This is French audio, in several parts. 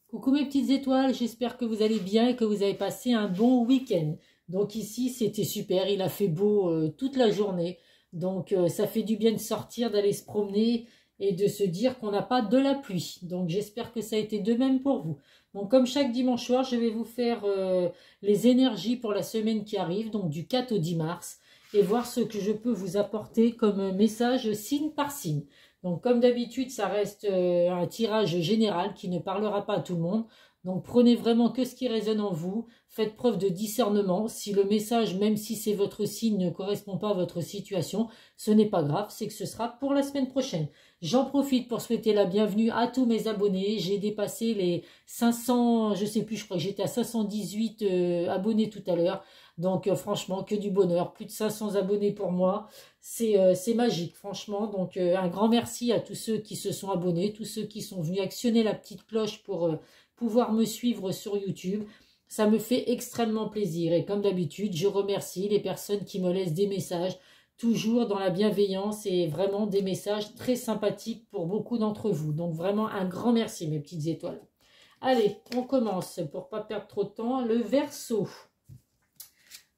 Coucou mes petites étoiles, j'espère que vous allez bien et que vous avez passé un bon week-end. Donc ici, c'était super, il a fait beau toute la journée. Donc ça fait du bien de sortir, d'aller se promener et de se dire qu'on n'a pas de la pluie. Donc j'espère que ça a été de même pour vous. Donc comme chaque dimanche soir, je vais vous faire les énergies pour la semaine qui arrive, donc du 4 au 10 mars, et voir ce que je peux vous apporter comme message signe par signe. Donc comme d'habitude, ça reste un tirage général qui ne parlera pas à tout le monde. Donc prenez vraiment que ce qui résonne en vous, faites preuve de discernement. Si le message, même si c'est votre signe, ne correspond pas à votre situation, ce n'est pas grave, c'est que ce sera pour la semaine prochaine. J'en profite pour souhaiter la bienvenue à tous mes abonnés. J'ai dépassé les 500, je sais plus, je crois que j'étais à 518 abonnés tout à l'heure. Donc franchement, que du bonheur, plus de 500 abonnés pour moi. C'est magique, franchement. Donc un grand merci à tous ceux qui se sont abonnés, tous ceux qui sont venus actionner la petite cloche pour pouvoir me suivre sur YouTube. Ça me fait extrêmement plaisir. Et comme d'habitude, je remercie les personnes qui me laissent des messages, toujours dans la bienveillance et vraiment des messages très sympathiques pour beaucoup d'entre vous. Donc vraiment un grand merci mes petites étoiles. Allez, on commence pour pas perdre trop de temps. Le Verseau.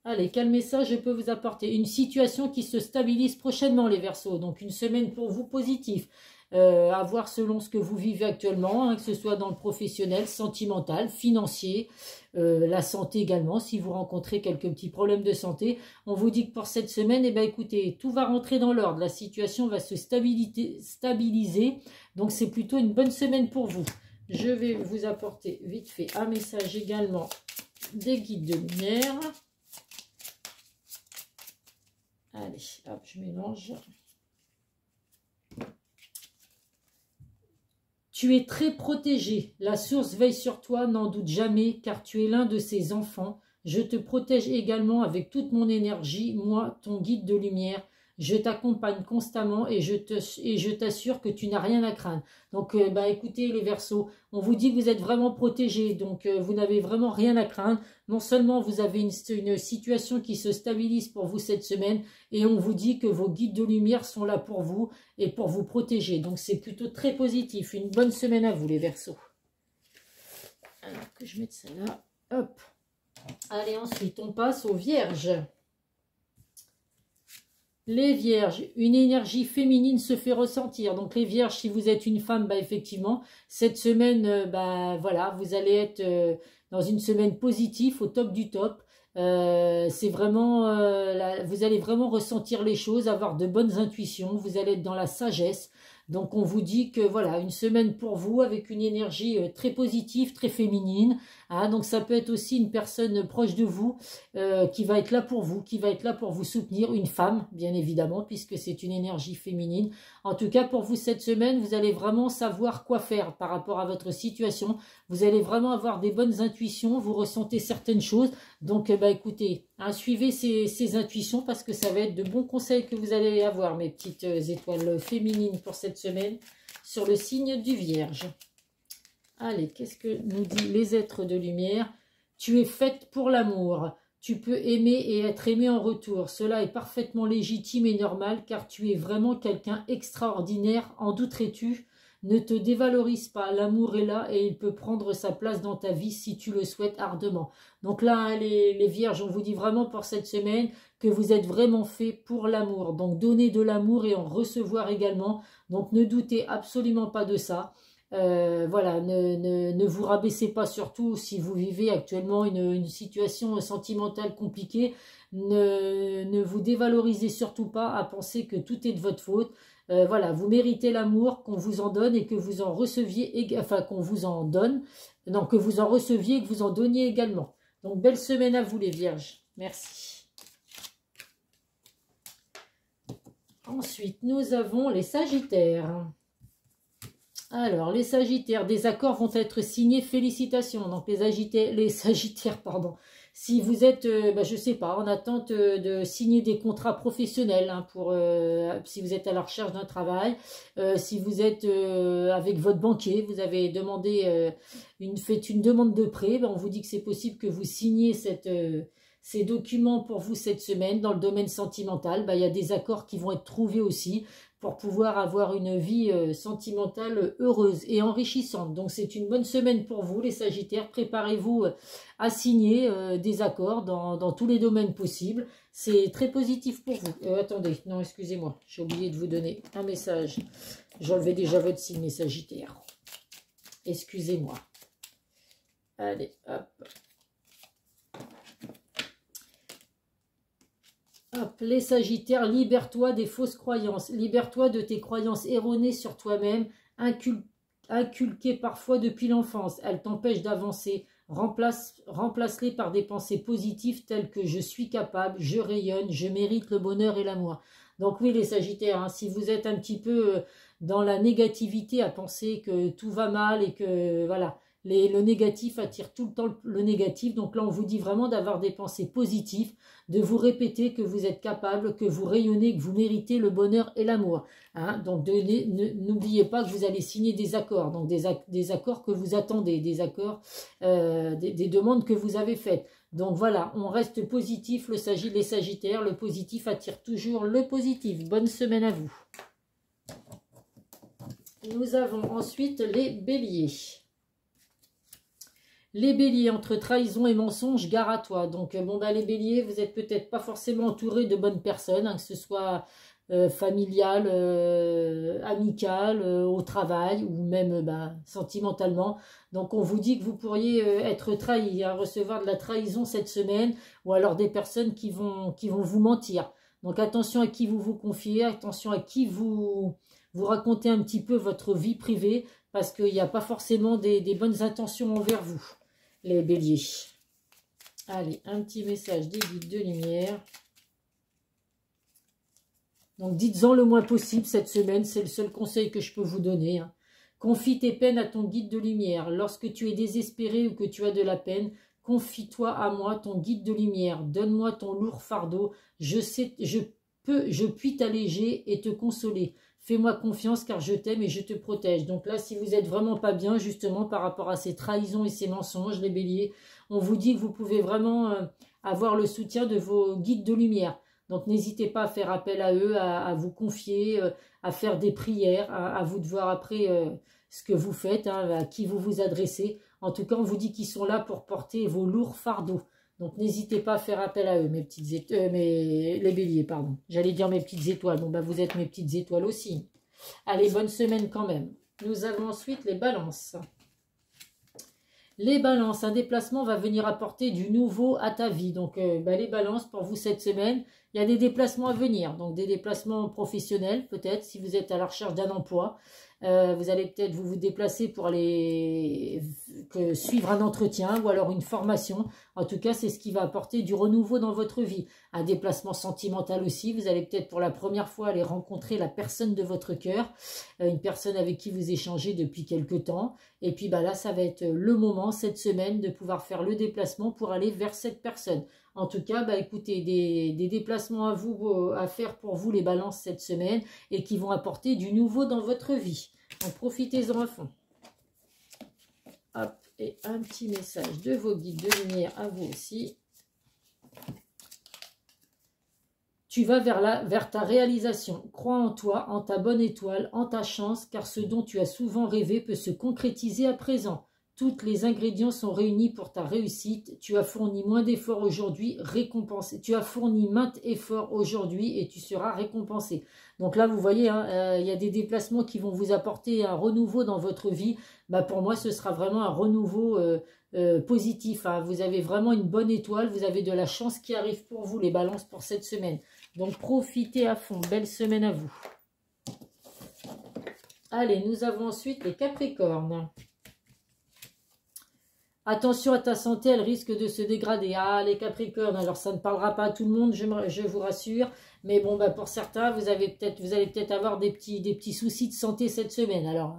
Allez, quel message je peux vous apporter? Une situation qui se stabilise prochainement, les Verseaux. Donc, une semaine pour vous positive. À voir selon ce que vous vivez actuellement, hein, que ce soit dans le professionnel, sentimental, financier, la santé également. Si vous rencontrez quelques petits problèmes de santé, on vous dit que pour cette semaine, eh bien, écoutez, tout va rentrer dans l'ordre. La situation va se stabiliser. Donc, c'est plutôt une bonne semaine pour vous. Je vais vous apporter vite fait un message également des guides de lumière. Allez, hop, je mélange. Tu es très protégé. La source veille sur toi, n'en doute jamais, car tu es l'un de ses enfants. Je te protège également avec toute mon énergie, moi, ton guide de lumière. Je t'accompagne constamment et je t'assure que tu n'as rien à craindre. Donc, écoutez les Verseaux, on vous dit que vous êtes vraiment protégés, donc vous n'avez vraiment rien à craindre. Non seulement vous avez une situation qui se stabilise pour vous cette semaine, et on vous dit que vos guides de lumière sont là pour vous et pour vous protéger. Donc, c'est plutôt très positif. Une bonne semaine à vous les Verseaux. Alors que je mette ça là. Hop. Allez, ensuite, on passe aux Vierges. Les Vierges, une énergie féminine se fait ressentir. Donc les Vierges, si vous êtes une femme, effectivement, cette semaine, voilà, vous allez être dans une semaine positive, au top du top. C'est vraiment, vous allez vraiment ressentir les choses, avoir de bonnes intuitions. Vous allez être dans la sagesse. Donc on vous dit que voilà, une semaine pour vous avec une énergie très positive, très féminine. Hein, donc ça peut être aussi une personne proche de vous qui va être là pour vous, qui va être là pour vous soutenir. Une femme, bien évidemment, puisque c'est une énergie féminine. En tout cas, pour vous cette semaine, vous allez vraiment savoir quoi faire par rapport à votre situation. Vous allez vraiment avoir des bonnes intuitions, vous ressentez certaines choses. Donc écoutez, hein, suivez ces intuitions parce que ça va être de bons conseils que vous allez avoir, mes petites étoiles féminines pour cette semaine sur le signe du Vierge. Allez, qu'est-ce que nous dit les êtres de lumière? Tu es faite pour l'amour. Tu peux aimer et être aimé en retour. Cela est parfaitement légitime et normal car tu es vraiment quelqu'un extraordinaire. En douterais-tu? Ne te dévalorise pas. L'amour est là et il peut prendre sa place dans ta vie si tu le souhaites ardemment. Donc là, hein, les Vierges, on vous dit vraiment pour cette semaine que vous êtes vraiment fait pour l'amour. Donc donner de l'amour et en recevoir également. Donc ne doutez absolument pas de ça. Voilà, ne vous rabaissez pas, surtout si vous vivez actuellement une situation sentimentale compliquée. Ne vous dévalorisez surtout pas à penser que tout est de votre faute. Voilà, vous méritez l'amour, qu'on vous en donne et que vous en receviez, enfin qu'on vous en donne, non, que vous en receviez et que vous en donniez également. Donc belle semaine à vous les Vierges. Merci. Ensuite, nous avons les Sagittaires. Alors, les Sagittaires, des accords vont être signés, félicitations. Donc, les Sagittaires, pardon. Si vous êtes, je sais pas, en attente de signer des contrats professionnels, hein, si vous êtes à la recherche d'un travail, si vous êtes avec votre banquier, vous avez demandé, fait une demande de prêt, on vous dit que c'est possible que vous signiez ces documents pour vous cette semaine. Dans le domaine sentimental, il y a des accords qui vont être trouvés aussi. pour pouvoir avoir une vie sentimentale heureuse et enrichissante. Donc c'est une bonne semaine pour vous les Sagittaires. Préparez-vous à signer des accords dans tous les domaines possibles. C'est très positif pour vous. Attendez, non excusez-moi, j'ai oublié de vous donner un message. J'enlevais déjà votre signe les Sagittaires. Excusez-moi. Allez, hop. Hop, les Sagittaires, libère-toi des fausses croyances, libère-toi de tes croyances erronées sur toi-même, inculquées parfois depuis l'enfance. Elles t'empêchent d'avancer. Remplace-les par des pensées positives telles que je suis capable, je rayonne, je mérite le bonheur et l'amour. Donc oui les Sagittaires, hein, si vous êtes un petit peu dans la négativité à penser que tout va mal et que voilà, le négatif attire tout le temps le négatif. Donc là on vous dit vraiment d'avoir des pensées positives, de vous répéter que vous êtes capable, que vous rayonnez, que vous méritez le bonheur et l'amour. Hein. Donc n'oubliez pas que vous allez signer des accords, donc des accords que vous attendez, des accords, des demandes que vous avez faites. Donc voilà, on reste positif, les Sagittaires, le positif attire toujours le positif. Bonne semaine à vous. Nous avons ensuite les Béliers. Les Béliers, entre trahison et mensonge, gare à toi. Donc, bon, bah, les Béliers, vous n'êtes peut-être pas forcément entourés de bonnes personnes, hein, que ce soit familial, amical, au travail ou même bah, sentimentalement. Donc, on vous dit que vous pourriez être trahi, hein, recevoir de la trahison cette semaine ou alors des personnes qui vont vous mentir. Donc, attention à qui vous vous confiez, attention à qui vous racontez un petit peu votre vie privée parce qu'il n'y a pas forcément des bonnes intentions envers vous. Les Béliers. Allez, un petit message des guides de lumière. Donc, dites-en le moins possible cette semaine. C'est le seul conseil que je peux vous donner. Hein. Confie tes peines à ton guide de lumière. Lorsque tu es désespéré ou que tu as de la peine, confie-toi à moi, ton guide de lumière. Donne-moi ton lourd fardeau. Je puis t'alléger et te consoler. Fais-moi confiance car je t'aime et je te protège. Donc là, si vous n'êtes vraiment pas bien, justement, par rapport à ces trahisons et ces mensonges, les Béliers, on vous dit que vous pouvez vraiment avoir le soutien de vos guides de lumière. Donc n'hésitez pas à faire appel à eux, à vous confier, à faire des prières, à vous de voir après ce que vous faites, hein, à qui vous vous adressez. En tout cas, on vous dit qu'ils sont là pour porter vos lourds fardeaux. Donc, n'hésitez pas à faire appel à eux, les Béliers, pardon. J'allais dire mes petites étoiles. Bon, bah, vous êtes mes petites étoiles aussi. Allez, bonne semaine quand même. Nous avons ensuite les Balances. Les Balances, un déplacement va venir apporter du nouveau à ta vie. Donc, bah, les Balances, pour vous cette semaine, il y a des déplacements à venir. Donc, des déplacements professionnels, peut-être, si vous êtes à la recherche d'un emploi. Vous allez peut-être vous déplacer pour aller suivre un entretien ou alors une formation. En tout cas, c'est ce qui va apporter du renouveau dans votre vie. Un déplacement sentimental aussi. Vous allez peut-être pour la première fois aller rencontrer la personne de votre cœur, une personne avec qui vous échangez depuis quelque temps. Et puis bah là, ça va être le moment, cette semaine, de pouvoir faire le déplacement pour aller vers cette personne. En tout cas, bah, écoutez, des déplacements à faire pour vous, les Balances, cette semaine, et qui vont apporter du nouveau dans votre vie. Donc, profitez-en à fond. Hop, et un petit message de vos guides de lumière à vous aussi. Tu vas vers ta réalisation. Crois en toi, en ta bonne étoile, en ta chance, car ce dont tu as souvent rêvé peut se concrétiser à présent. Tous les ingrédients sont réunis pour ta réussite. Tu as fourni moins d'efforts aujourd'hui, récompensé. Tu as fourni maintes efforts aujourd'hui et tu seras récompensé. Donc là, vous voyez, hein, y a des déplacements qui vont vous apporter un renouveau dans votre vie. Bah, pour moi, ce sera vraiment un renouveau positif. Hein. Vous avez vraiment une bonne étoile. Vous avez de la chance qui arrive pour vous, les Balances, pour cette semaine. Donc, profitez à fond. Belle semaine à vous. Allez, nous avons ensuite les Capricornes. Attention à ta santé, elle risque de se dégrader. Ah, les Capricornes, alors ça ne parlera pas à tout le monde, je vous rassure. Mais bon, bah pour certains, vous allez peut-être avoir des petits soucis de santé cette semaine. Alors,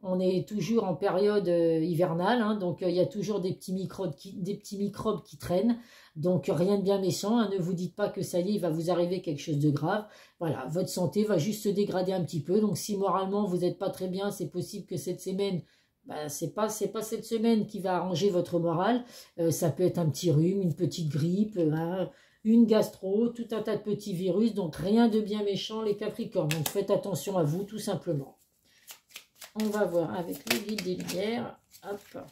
on est toujours en période hivernale, hein, donc il y a toujours des petits microbes qui traînent. Donc, rien de bien méchant. Hein, ne vous dites pas que ça y est, il va vous arriver quelque chose de grave. Voilà, votre santé va juste se dégrader un petit peu. Donc, si moralement, vous n'êtes pas très bien, c'est possible que cette semaine... Ben, c'est pas cette semaine qui va arranger votre morale. Ça peut être un petit rhume, une petite grippe, hein, une gastro, tout un tas de petits virus, donc rien de bien méchant les Capricornes. Donc faites attention à vous tout simplement. On va voir avec le guide des lumières. Hop.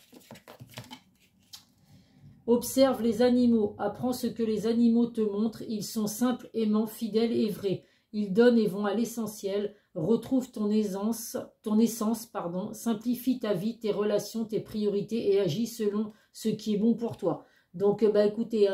Observe les animaux, apprends ce que les animaux te montrent, ils sont simples, aimants, fidèles et vrais. Ils donnent et vont à l'essentiel. Retrouve ton essence, simplifie ta vie, tes relations, tes priorités et agis selon ce qui est bon pour toi. Donc, écoutez,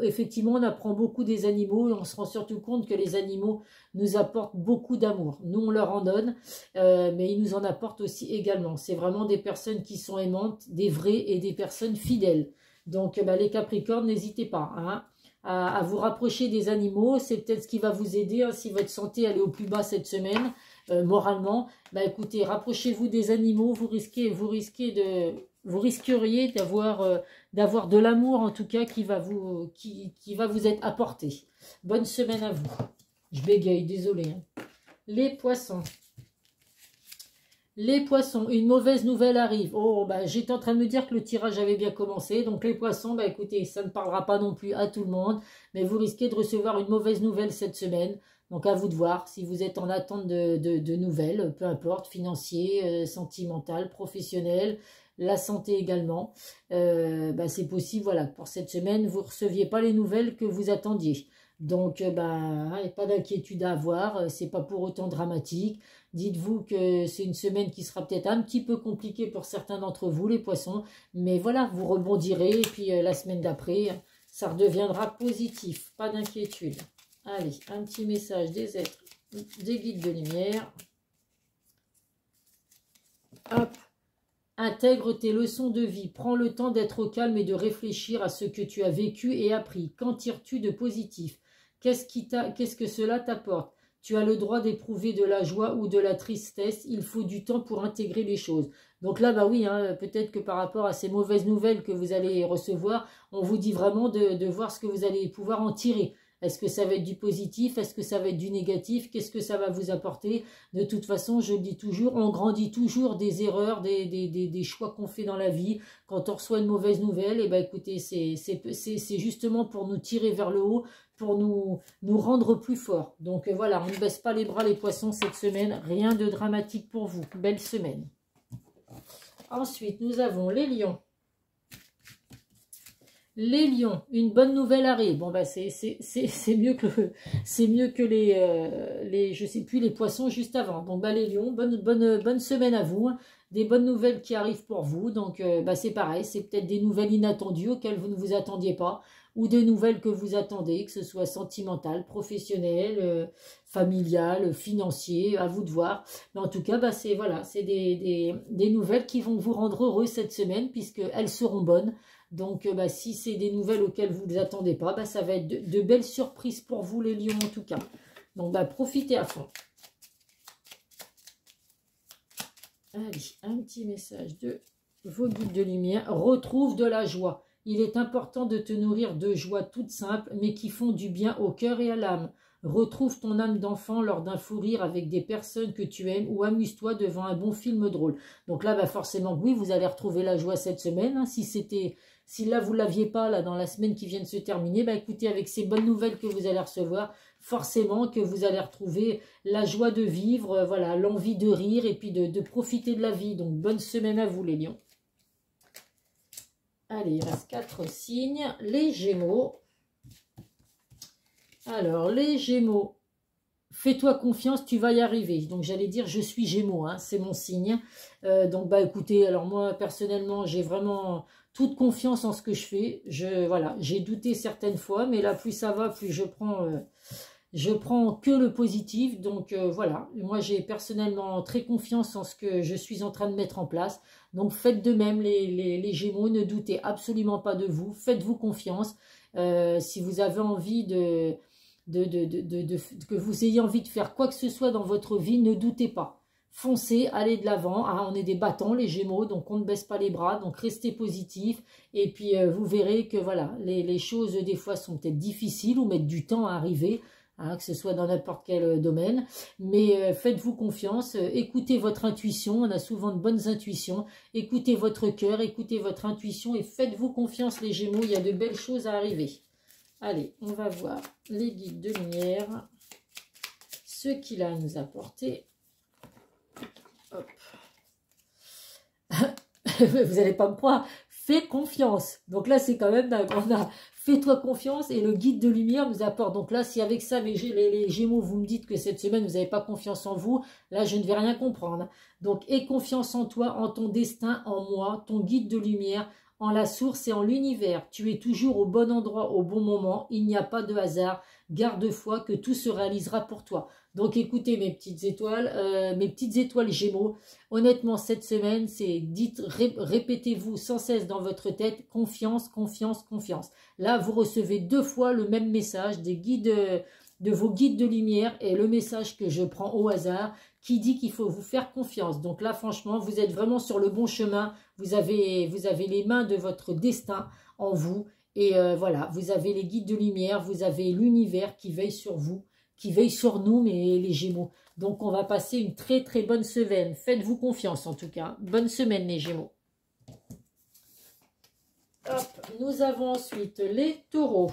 effectivement, on apprend beaucoup des animaux et on se rend surtout compte que les animaux nous apportent beaucoup d'amour. Nous, on leur en donne, mais ils nous en apportent aussi également. C'est vraiment des personnes qui sont aimantes, des vraies et des personnes fidèles. Donc, les Capricornes, n'hésitez pas à vous rapprocher des animaux. C'est peut-être ce qui va vous aider si votre santé elle est au plus bas cette semaine, moralement. Écoutez, rapprochez-vous des animaux. Vous risqueriez d'avoir de l'amour, en tout cas, qui va vous être apporté. Bonne semaine à vous. Je bégaye, désolé. Les poissons. Les poissons, une mauvaise nouvelle arrive. Oh, j'étais en train de me dire que le tirage avait bien commencé. Donc les poissons, écoutez, ça ne parlera pas non plus à tout le monde. Mais vous risquez de recevoir une mauvaise nouvelle cette semaine. Donc à vous de voir si vous êtes en attente de nouvelles, peu importe, financier, sentimental, professionnel, la santé également. C'est possible, voilà, pour cette semaine, vous ne receviez pas les nouvelles que vous attendiez. Donc, pas d'inquiétude à avoir, c'est pas pour autant dramatique. Dites-vous que c'est une semaine qui sera peut-être un petit peu compliquée pour certains d'entre vous, les poissons. Mais voilà, vous rebondirez et puis la semaine d'après, ça redeviendra positif. Pas d'inquiétude. Allez, un petit message des êtres, des guides de lumière. Hop. Intègre tes leçons de vie. Prends le temps d'être au calme et de réfléchir à ce que tu as vécu et appris. Qu'en tires-tu de positif? Qu'est-ce que cela t'apporte? Tu as le droit d'éprouver de la joie ou de la tristesse. Il faut du temps pour intégrer les choses. Donc là, oui, peut-être que par rapport à ces mauvaises nouvelles que vous allez recevoir, on vous dit vraiment de voir ce que vous allez pouvoir en tirer. Est-ce que ça va être du positif? Est-ce que ça va être du négatif? Qu'est-ce que ça va vous apporter? De toute façon, je le dis toujours, on grandit toujours des erreurs, des choix qu'on fait dans la vie. Quand on reçoit une mauvaise nouvelle, écoutez, c'est justement pour nous tirer vers le haut, pour nous rendre plus forts. Donc voilà, on ne baisse pas les bras les poissons cette semaine. Rien de dramatique pour vous. Belle semaine. Ensuite, nous avons les lions. Les lions, une bonne nouvelle arrive. Bon, c'est mieux que les je sais plus, les poissons juste avant. Donc, les lions, bonne semaine à vous. Des bonnes nouvelles qui arrivent pour vous. Donc, c'est pareil, c'est peut-être des nouvelles inattendues auxquelles vous ne vous attendiez pas. Ou des nouvelles que vous attendez, que ce soit sentimentales, professionnelles, familiales, financières, à vous de voir. Mais en tout cas, c'est des nouvelles qui vont vous rendre heureux cette semaine, puisqu'elles seront bonnes. Donc, si c'est des nouvelles auxquelles vous ne vous attendez pas, ça va être de belles surprises pour vous, les lions, en tout cas. Donc, profitez à fond. Allez, un petit message de vos guides de lumière. Retrouve de la joie. Il est important de te nourrir de joie toutes simples, mais qui font du bien au cœur et à l'âme. Retrouve ton âme d'enfant lors d'un fou rire avec des personnes que tu aimes ou amuse-toi devant un bon film drôle. Donc là, forcément, oui, vous allez retrouver la joie cette semaine. Si là, vous ne l'aviez pas là, dans la semaine qui vient de se terminer, écoutez, avec ces bonnes nouvelles que vous allez recevoir, forcément que vous allez retrouver la joie de vivre, voilà, l'envie de rire et puis de profiter de la vie. Donc, bonne semaine à vous, les lions. Allez, il reste 4 signes. Les Gémeaux. Alors, les Gémeaux, fais-toi confiance, tu vas y arriver. Donc, j'allais dire, je suis Gémeaux, c'est mon signe. Donc, écoutez, alors moi, personnellement, j'ai vraiment toute confiance en ce que je fais. Voilà, j'ai douté certaines fois, mais là, plus ça va, plus je prends que le positif. Donc, voilà, moi, j'ai personnellement très confiance en ce que je suis en train de mettre en place. Donc, faites de même, les Gémeaux, ne doutez absolument pas de vous. Faites-vous confiance. Si vous avez envie que vous ayez envie de faire quoi que ce soit dans votre vie, ne doutez pas. Foncez, allez de l'avant. On est des battants, les Gémeaux, donc on ne baisse pas les bras. Donc, restez positif. Et puis, vous verrez que voilà, les choses, des fois, sont peut-être difficiles ou mettent du temps à arriver. Que ce soit dans n'importe quel domaine, mais faites-vous confiance, écoutez votre intuition, on a souvent de bonnes intuitions, écoutez votre cœur, écoutez votre intuition et faites-vous confiance les Gémeaux, il y a de belles choses à arriver. Allez, on va voir les guides de lumière, ce qu'il a à nous apporter. Hop. Vous n'allez pas me croire, fais confiance. Donc là, c'est quand même dingue. On a fais-toi confiance et le guide de lumière nous apporte. Donc là, si avec ça, les Gémeaux, vous me dites que cette semaine, vous n'avez pas confiance en vous, là, je ne vais rien comprendre. Donc, aie confiance en toi, en ton destin, en moi, ton guide de lumière, en la source et en l'univers. Tu es toujours au bon endroit, au bon moment. Il n'y a pas de hasard. Garde foi que tout se réalisera pour toi. Donc écoutez mes petites étoiles Gémeaux, honnêtement cette semaine, c'est répétez-vous sans cesse dans votre tête, confiance, confiance, confiance. Là vous recevez 2 fois le même message des guides, de vos guides de lumière et le message que je prends au hasard qui dit qu'il faut vous faire confiance. Donc là franchement vous êtes vraiment sur le bon chemin, vous avez les mains de votre destin en vous et voilà, vous avez les guides de lumière, vous avez l'univers qui veille sur vous, qui veille sur nous, mais les Gémeaux. Donc, on va passer une très, très bonne semaine. Faites-vous confiance, en tout cas. Bonne semaine, les Gémeaux. Hop, nous avons ensuite les Taureaux.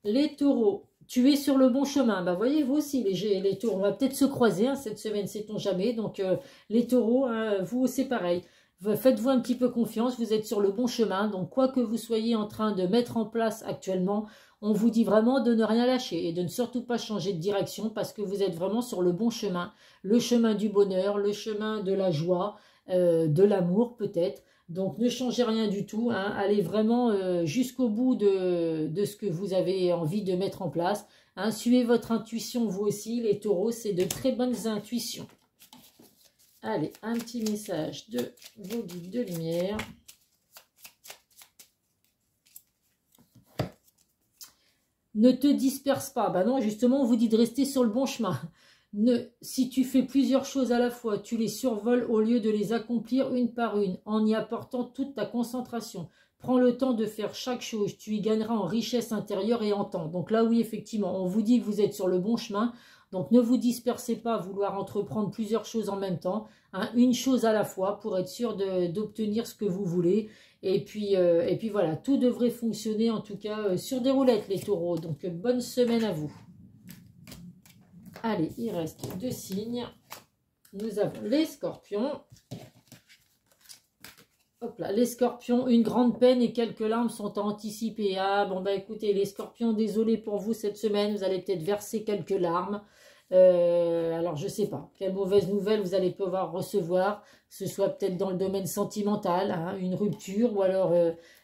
Les Taureaux, tu es sur le bon chemin. Bah, voyez, vous aussi, les Taureaux. On va peut-être se croiser cette semaine, sait-on jamais. Donc, les Taureaux, vous, c'est pareil. Faites-vous un petit peu confiance, vous êtes sur le bon chemin. Donc, quoi que vous soyez en train de mettre en place actuellement, on vous dit vraiment de ne rien lâcher et de ne surtout pas changer de direction parce que vous êtes vraiment sur le bon chemin. Le chemin du bonheur, le chemin de la joie, de l'amour peut-être. Donc, ne changez rien du tout. Allez vraiment jusqu'au bout de ce que vous avez envie de mettre en place. Suivez votre intuition, vous aussi. Les Taureaux, c'est de très bonnes intuitions. Allez, un petit message de vos guides de lumière. Ne te disperse pas. Ben non, justement, on vous dit de rester sur le bon chemin. Si tu fais plusieurs choses à la fois, tu les survoles au lieu de les accomplir une par une, en y apportant toute ta concentration. Prends le temps de faire chaque chose. Tu y gagneras en richesse intérieure et en temps. Donc là, oui, effectivement, on vous dit que vous êtes sur le bon chemin. Donc, ne vous dispersez pas à vouloir entreprendre plusieurs choses en même temps. Une chose à la fois pour être sûr d'obtenir ce que vous voulez. Et puis voilà, tout devrait fonctionner en tout cas sur des roulettes, les Taureaux. Donc, bonne semaine à vous. Allez, il reste 2 signes. Nous avons les Scorpions. Hop là, les Scorpions, une grande peine et quelques larmes sont à anticiper. Ah bon bah écoutez, les Scorpions, désolé pour vous cette semaine, vous allez peut-être verser quelques larmes. Alors je sais pas, quelle mauvaise nouvelle vous allez pouvoir recevoir, que ce soit peut-être dans le domaine sentimental, une rupture, ou alors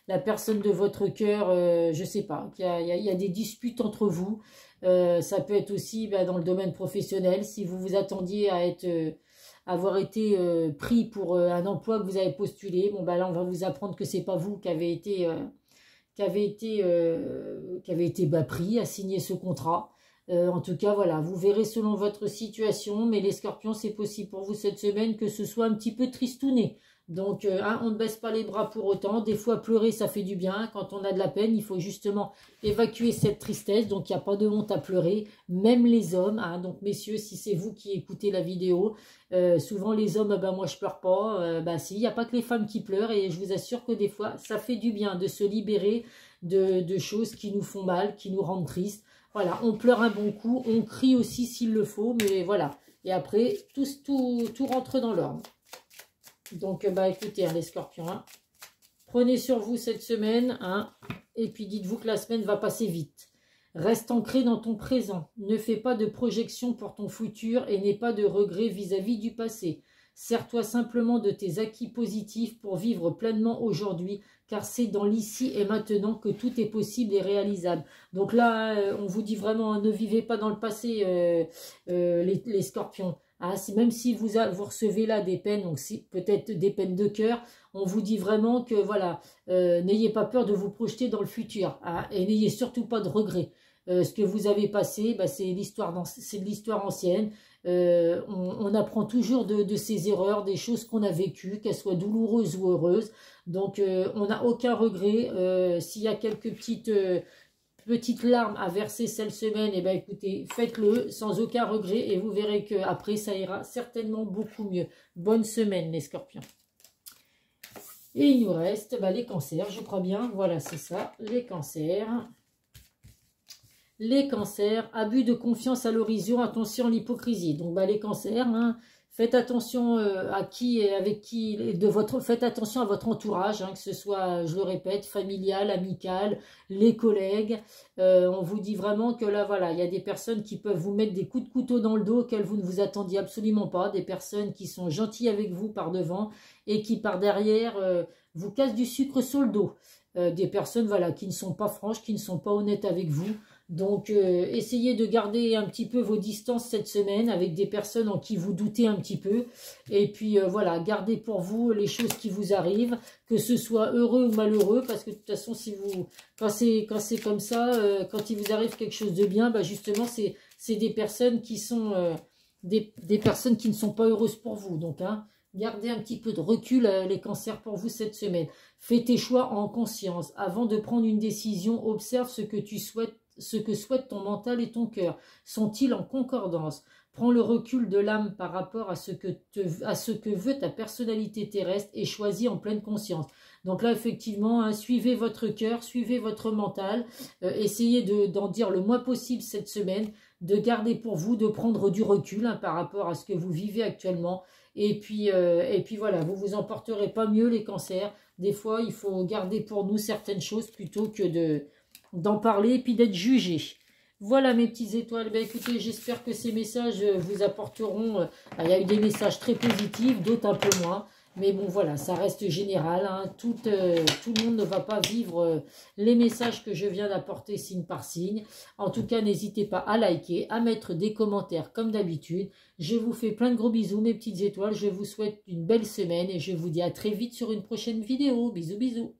la personne de votre cœur, je sais pas, il y a des disputes entre vous. Ça peut être aussi dans le domaine professionnel, si vous vous attendiez à avoir été pris pour un emploi que vous avez postulé, bon là on va vous apprendre que c'est pas vous qui avez été pris à signer ce contrat. En tout cas, voilà, vous verrez selon votre situation, mais les Scorpions, c'est possible pour vous cette semaine que ce soit un petit peu tristouné. Donc, on ne baisse pas les bras pour autant. Des fois, pleurer, ça fait du bien. Quand on a de la peine, il faut justement évacuer cette tristesse. Donc, il n'y a pas de honte à pleurer, même les hommes. Donc, messieurs, si c'est vous qui écoutez la vidéo, souvent les hommes, moi, je pleure pas. Si, il n'y a pas que les femmes qui pleurent. Et je vous assure que des fois, ça fait du bien de se libérer de choses qui nous font mal, qui nous rendent tristes. Voilà, on pleure un bon coup, on crie aussi s'il le faut, mais voilà. Et après, tout rentre dans l'ordre. Donc, écoutez, les Scorpions, prenez sur vous cette semaine, et puis dites-vous que la semaine va passer vite. Reste ancré dans ton présent. Ne fais pas de projection pour ton futur et n'aie pas de regrets vis-à-vis du passé. Sers-toi simplement de tes acquis positifs pour vivre pleinement aujourd'hui, car c'est dans l'ici et maintenant que tout est possible et réalisable. Donc là, on vous dit vraiment, ne vivez pas dans le passé, les Scorpions. Même si vous recevez là des peines, donc peut-être des peines de cœur, on vous dit vraiment que voilà, n'ayez pas peur de vous projeter dans le futur, et n'ayez surtout pas de regrets. Ce que vous avez passé, c'est de l'histoire ancienne. On apprend toujours de ses erreurs, des choses qu'on a vécues, qu'elles soient douloureuses ou heureuses. Donc, on n'a aucun regret. S'il y a quelques petites larmes à verser cette semaine, écoutez, faites-le sans aucun regret et vous verrez qu'après, ça ira certainement beaucoup mieux. Bonne semaine, les Scorpions. Et il nous reste bah, les cancers, je crois bien. Voilà, c'est ça, les cancers. Les cancers, abus de confiance à l'horizon, attention à l'hypocrisie. Donc bah, les cancers, hein, faites attention à qui et avec qui, faites attention à votre entourage, hein, que ce soit, je le répète, familial, amical, les collègues. On vous dit vraiment que là, voilà, il y a des personnes qui peuvent vous mettre des coups de couteau dans le dos auxquels vous ne vous attendiez absolument pas. Des personnes qui sont gentilles avec vous par devant et qui par derrière vous cassent du sucre sur le dos. Des personnes voilà, qui ne sont pas franches, qui ne sont pas honnêtes avec vous. Donc, essayez de garder un petit peu vos distances cette semaine avec des personnes en qui vous doutez un petit peu. Et puis, voilà, gardez pour vous les choses qui vous arrivent, que ce soit heureux ou malheureux, parce que de toute façon, si vous, quand c'est comme ça, quand il vous arrive quelque chose de bien, bah justement, c'est des personnes qui sont, des personnes qui ne sont pas heureuses pour vous. Donc, hein, gardez un petit peu de recul, les cancers, pour vous cette semaine. Fais tes choix en conscience. Avant de prendre une décision, observe ce que tu souhaites. Ce que souhaitent ton mental et ton cœur, sont-ils en concordance? Prends le recul de l'âme par rapport à ce que veut ta personnalité terrestre et choisis en pleine conscience. Donc là, effectivement, hein, suivez votre cœur, suivez votre mental, essayez d'en dire le moins possible cette semaine, de garder pour vous, de prendre du recul hein, par rapport à ce que vous vivez actuellement. Et puis voilà, vous vous en porterez pas mieux les cancers. Des fois, il faut garder pour nous certaines choses plutôt que d'en parler et puis d'être jugé. Voilà mes petites étoiles. Ben, écoutez, j'espère que ces messages vous apporteront. Il y a eu des messages très positifs, d'autres un peu moins. Mais bon, voilà, ça reste général. Hein. Tout le monde ne va pas vivre les messages que je viens d'apporter signe par signe. En tout cas, n'hésitez pas à liker, à mettre des commentaires comme d'habitude. Je vous fais plein de gros bisous, mes petites étoiles. Je vous souhaite une belle semaine et je vous dis à très vite sur une prochaine vidéo. Bisous, bisous.